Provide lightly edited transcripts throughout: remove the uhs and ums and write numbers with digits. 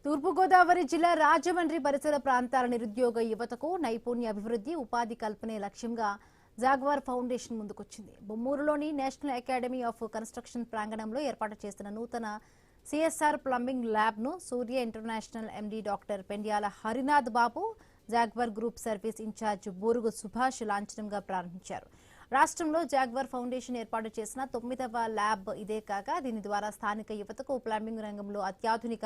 తూర్పుగోదావరి జిల్లా రాజమండ్రి పరిసర ప్రాంతాల నిరుద్యోగ యువతకు నైపుణ్య అభివృద్ధి ఉపాధి కల్పనే లక్ష్యంగా జాగ్వార్ ఫౌండేషన్ ముందుకొచ్చింది. బొమ్మూరులోని నేషనల్ అకాడమీ ఆఫ్ కన్స్ట్రక్షన్ ప్రాంగణంలో ఏర్పాటు చేసిన నూతన సిఎస్ఆర్ ప్లంబింగ్ ల్యాబ్ ను Surya International MD doctor Pendyala Harinath Babu, Jaguar group service incharge Buragu Subhash లాంఛనంగా ప్రారంభించారు. రాష్ట్రంలో జాగ్వార్ ఫౌండేషన్ ఏర్పాటు చేసిన 9వ ల్యాబ్ ఇదే కాక దీని ద్వారా స్థానిక యువతకు ప్లంబింగ్ రంగంలో అత్యాధునిక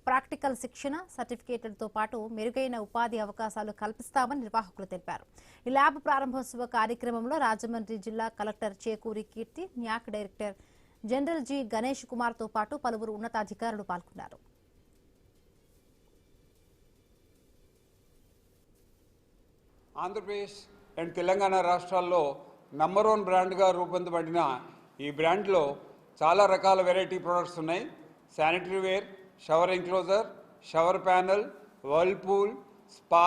ప్రాక్టికల్ శిక్షణ, సర్టిఫికేట్లతో పాటు మెరుగైన ఉపాధి అవకాశాలు కల్పిస్తామని నిర్వాహకులు తెలిపారు. ఈ ల్యాబ్ ప్రారంభోత్సవ కార్యక్రమంలో రాజమండ్రి జిల్లా collector Chekuri Keerthi, NAC director general G Ganesh Kumar తో పాటు పలువురు ఉన్నతాధికారులు పాల్గొన్నారు. ఆంధ్రప్రదేశ్ అండ్ తెలంగాణ రాష్ట్రాల్లో నంబర్ 1 బ్రాండ్గా రూపొందబడిన ఈ బ్రాండ్లో చాలా రకాల వెరైటీ ప్రొడక్ట్స్ ఉన్నాయి. Sanitary ware, shower enclosure, shower panel, whirlpool, spa,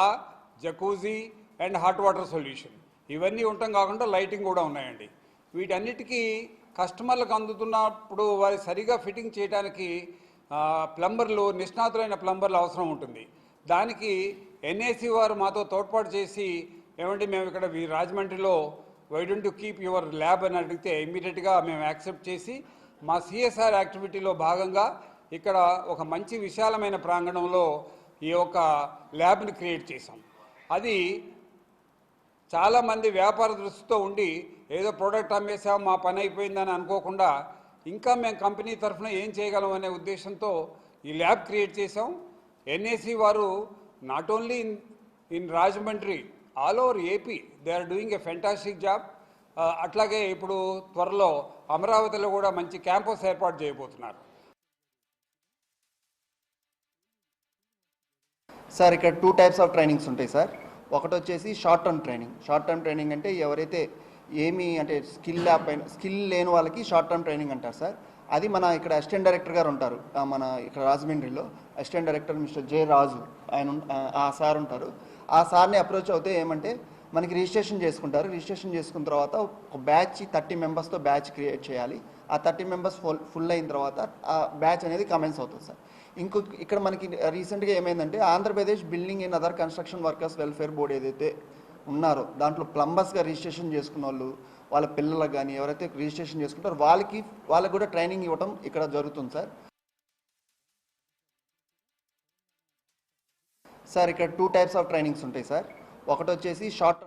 jacuzzi and hot water solution ఇవన్నీ ఉండటం కాకుండా లైటింగ్ కూడా ఉన్నాయండి. వీటన్నిటికీ కస్టమర్లకు అందుతున్నప్పుడు వారి సరిగా ఫిట్టింగ్ చేయడానికి ప్లంబర్లు, నిష్ణాతులైన ప్లంబర్లు అవసరం ఉంటుంది. దానికి ఎన్ఏసీ వారు మాతో తోడ్పాటు చేసి, ఏమంటే మేము ఇక్కడ రాజమండ్రిలో why don't you keep your lab అని అడిగితే ఇమ్మీడియట్గా మేము యాక్సెప్ట్ చేసి మా సిఎస్ఆర్ యాక్టివిటీలో భాగంగా ఇక్కడ ఒక మంచి విశాలమైన ప్రాంగణంలో ఈ యొక్క ల్యాబ్ని క్రియేట్ చేశాం. అది చాలామంది వ్యాపార దృష్టితో ఉండి ఏదో ప్రోడక్ట్ అమ్మేసాం మా పని అయిపోయిందని అనుకోకుండా ఇంకా మేము కంపెనీ తరఫున ఏం చేయగలం అనే ఉద్దేశంతో ఈ ల్యాబ్ క్రియేట్ చేసాం. ఎన్ఏసీ వారు not only in Rajahmundry, all over AP they are doing a fantastic job. అట్లాగే ఇప్పుడు త్వరలో అమరావతిలో కూడా మంచి క్యాంపస్ ఏర్పాటు చేయబోతున్నారు. సార్ ఇక్కడ 2 టైప్స్ ఆఫ్ ట్రైనింగ్స్ ఉంటాయి సార్. ఒకటి వచ్చేసి short term training. Short term training అంటే ఎవరైతే స్కిల్ లేని వాళ్ళకి షార్ట్ టర్మ్ ట్రైనింగ్ అంటారు సార్. అది మన ఇక్కడ అసిస్టెంట్ డైరెక్టర్ గారు ఉంటారు, మన ఇక్కడ రాజమండ్రిలో అసిస్టెంట్ డైరెక్టర్ మిస్టర్ జే రాజు, ఆ సార్ ఉంటారు. ఆ సార్ని అప్రోచ్ అవుతే ఏమంటే మనకి రిజిస్ట్రేషన్ చేసుకుంటారు. రిజిస్ట్రేషన్ చేసుకున్న తర్వాత ఒక బ్యాచ్ 30 మెంబర్స్తో బ్యాచ్ క్రియేట్ చేయాలి. ఆ 30 మెంబర్స్ ఫుల్ అయిన తర్వాత ఆ బ్యాచ్ అనేది కమెన్స్ అవుతుంది సార్. ఇక్కడ మనకి రీసెంట్గా ఏమైందంటే Andhra Pradesh building and other construction workers welfare board ఏదైతే ఉన్నారో దాంట్లో ప్లంబర్స్గా రిజిస్ట్రేషన్ చేసుకున్న వాళ్ళు, వాళ్ళ పిల్లలకు కానీ ఎవరైతే రిజిస్ట్రేషన్ చేసుకుంటారో వాళ్ళకి కూడా ట్రైనింగ్ ఇవ్వడం ఇక్కడ జరుగుతుంది సార్. సార్ ఇక్కడ 2 టైప్స్ ఆఫ్ ట్రైనింగ్స్ ఉంటాయి సార్. ఒకటి వచ్చేసి షార్ట్